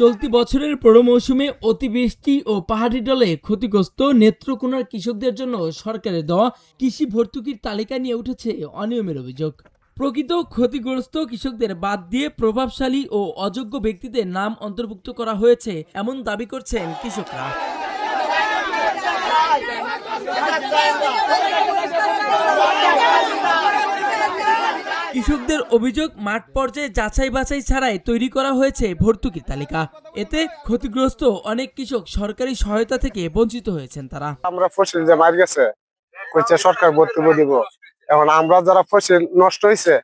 চলতি বছরের পুরো মৌসুমে অতিবৃষ্টি ও পাহাড়ি ঢলে ক্ষতিগ্রস্ত নেত্রকোনার কৃষকদের জন্য সরকারের দেওয়া কৃষি ভর্তুকির তালিকা নিয়ে উঠেছে অনিয়মের অভিযোগ। প্রকৃত ক্ষতিগ্রস্ত কৃষকদের বাদ দিয়ে প্রভাবশালী ও অযোগ্য ব্যক্তিদের নাম অন্তর্ভুক্ত করা হয়েছে এমন দাবি করছেন কৃষকরা। কৃষকদের অভিযোগ, মাঠ পর্যায়ে যাচাই বাছাই ছাড়াই তৈরি করা হয়েছে ভর্তুকির তালিকা। এতে ক্ষতিগ্রস্ত অনেক কৃষক সরকারি সহায়তা থেকে বঞ্চিত হয়েছেন। তারা আমরা ফসল যে মার গেছে কইছে সরকার ভর্তুকি দিব, এখন আমরা যারা ফসল নষ্ট হয়েছে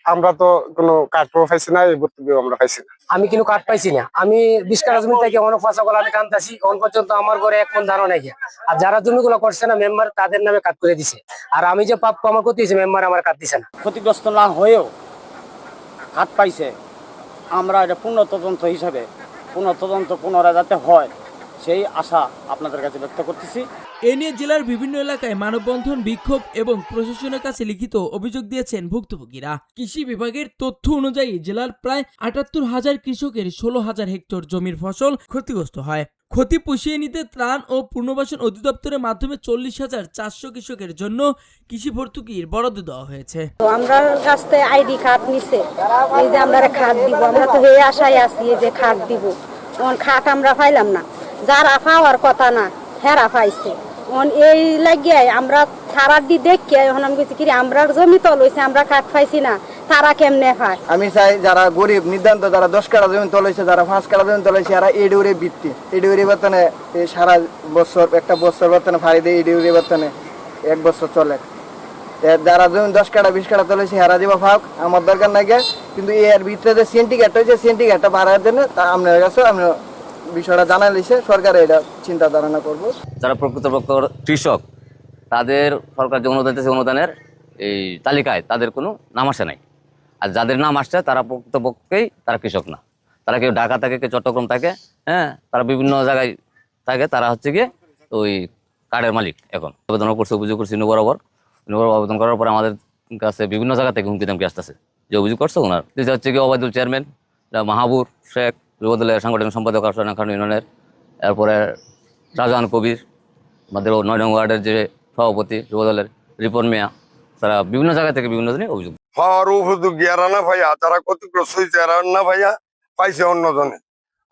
আমরা তো কোনো কাঠ পাইছি না, এই ভর্তুকি আমরা পাইছি না। আমি কিন্তু কাঠ পাইছি না। আমি 20 কাঠা জমি থেকে অনেক ফসল আমি কানতাছি, এখন পর্যন্ত আমার ঘরে এক মণ ধানও নাই। আর যারা জমিগুলো করছে না মেম্বার, তাদের নামে কাট করে দিছে। আর আমি যে প্রাপ্য আমার ক্ষতি হয়েছে, মেম্বার আমার কাট দিছে না। ক্ষতিগ্রস্ত না হয়েও কাঠ পাইছে, আমরা এটা পুনঃতদন্ত হিসাবে পুনরায় যাতে হয় সেই আশা আপনাদের কাছে ব্যক্ত করতেছি। এ নিয়ে জেলার বিভিন্ন এলাকায় মানববন্ধন, বিক্ষোভ এবং প্রশাসনের কাছে লিখিত অভিযোগ দিয়েছেন ভুক্তভোগীরা। কৃষি বিভাগের তথ্য অনুযায়ী জেলার প্রায় ৭৮,০০০ কৃষকের ১৬,০০০ হেক্টর জমির ফসল ক্ষতিগ্রস্ত হয়। ক্ষতি পুষিয়ে নিতে ত্রাণ ও পুনর্বাসন অধিদপ্তরের মাধ্যমে ৪০,৪০০ কৃষকের জন্য কৃষি ভর্তুকির বরাদ্দ দেওয়া হয়েছে। আমরা কাছ থেকে আইডি কার্ড নিছে, এই যে আমরা খাদ দিব, আমরা তো এই আশায় আছি যে খাদ দিব। খাদ আমরা পাইলাম না, যারা পাওয়ার কথা না হেরা পাইছে। এই লাগিয়ে আমরা তারার দি দেখি এখন আমি বলছি কি আমরা জমি তো লইছে, আমরা কাঠ পাইছি না, তারা কেমনে পায়। আমি চাই যারা গরিব নির্ধান্ত, যারা 10 কাঠা জমি তলাইছে, যারা 5 কাঠা জমি তলাইছে, এরা এডিউরে বৃত্তি, এডিউরে বেতনে সারা বছর একটা বছর বেতনে ফাড়ি দিয়ে এডিউরে বেতনে 1 বছর চলে। যারা জমি 10 কাঠা 20 কাঠা তলাইছে এরা দিব ফাঁক, আমার দরকার নাই। কিন্তু এর ভিতরে যে সিন্ডিকেট হয়েছে, সিন্ডিকেটটা বাড়ার জন্য তা আপনার কাছে আমি বিষয়টা জানাই লিছে, সরকার এটা চিন্তা ধারণা করবো। যারা প্রকৃতপক্ষ কৃষক তাদের সরকার যে অনুদান দিতেছে, অনুদানের এই তালিকায় তাদের কোনো নাম আসে নাই। আর যাদের নাম আসছে তারা প্রকৃতপক্ষেই তারা কৃষক না। তারা কেউ ঢাকা থাকে, কেউ চট্টগ্রাম থাকে, তারা বিভিন্ন জায়গায় থাকে। তারা হচ্ছে গিয়ে ওই কার্ডের মালিক। এখন আবেদন করছে, অভিযোগ করছি বরাবর আবেদন করার পরে আমাদের কাছে বিভিন্ন জায়গা থেকে হুমকি দামকি আসতেছে। যে অভিযোগ করছে ওনার হচ্ছে গিয়ে ওবায়দুল চেয়ারম্যান, মাহাবুর শেখ যুবদলের সাংগঠনিক সম্পাদক খান ইউনিয়নের, এরপরে শাহজাহান কবির আমাদের 9 নং ওয়ার্ডের যে সভাপতি যুবদলের রিপন মিয়া, তারা বিভিন্ন জায়গা থেকে বিভিন্ন জনে অভিযোগ। না ভাইয়া যারা ক্ষতিগ্রস্ত হয়েছে এরা না ভাইয়া পাইছে অন্যজনে।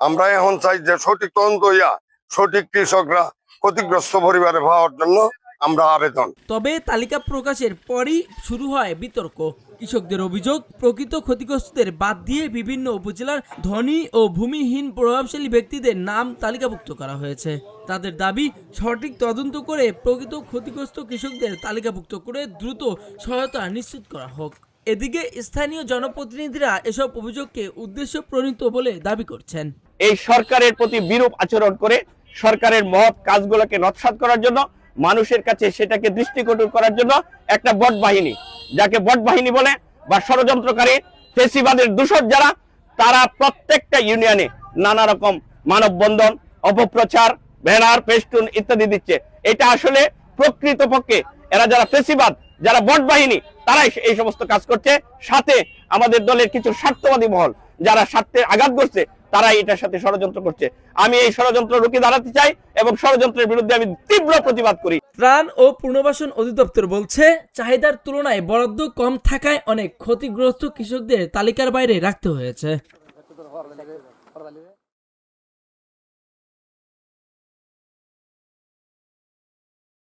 আমরা এখন চাই যে সঠিক তদন্ত হইয়া সঠিক কৃষকরা ক্ষতিগ্রস্ত পরিবারে পাওয়ার জন্য আমরা আবেদন। তবে তালিকা প্রকাশের পরই শুরু হয় বিতর্ক। কৃষকদের অভিযোগ, প্রকৃত ক্ষতিগ্রস্তদের বাদ দিয়ে বিভিন্ন উপজেলার ধনী ও ভূমিহীন প্রভাবশালী ব্যক্তিদের নাম তালিকাভুক্ত করা হয়েছে। তাদের দাবি, সঠিক তদন্ত করে প্রকৃত ক্ষতিগ্রস্ত কৃষকদের তালিকাভুক্ত করে দ্রুত সহায়তা নিশ্চিত করা হোক। এদিকে স্থানীয় জনপ্রতিনিধিরা এসব অভিযোগকে উদ্দেশ্য প্রণীত বলে দাবি করছেন। এই সরকারের প্রতি বিরূপ আচরণ করে সরকারের মহৎ কাজগুলোকে নস্যাৎ করার জন্য, মানুষের কাছে সেটাকে দৃষ্টিকটু করার জন্য একটা বট বাহিনী, যাকে বট বাহিনী বলে বা ষড়যন্ত্রকারী ফেসিবাদের দূষক যারা, তারা প্রত্যেকটা ইউনিয়নে নানা রকম মানববন্ধন, অপপ্রচার, ব্যানার, ফেস্টুন ইত্যাদি দিচ্ছে। এটা আসলে প্রকৃতপক্ষে এরা যারা ফেসিবাদ, যারা বট বাহিনী, তারাই এই সমস্ত কাজ করছে। সাথে আমাদের দলের কিছু স্বার্থবাদী মহল যারা স্বার্থে আঘাত করছে, তারাই এটার সাথে ষড়যন্ত্র করছে। আমি এই ষড়যন্ত্র রুখে দাঁড়াতে চাই এবং ষড়যন্ত্রের বিরুদ্ধে আমি তীব্র প্রতিবাদ করি। ত্রাণ ও পুনর্বাসন অধিদপ্তর বলছে, চাহিদার তুলনায় বরাদ্দ কম থাকায় অনেক ক্ষতিগ্রস্ত কৃষকদের তালিকার বাইরে রাখতে হয়েছে।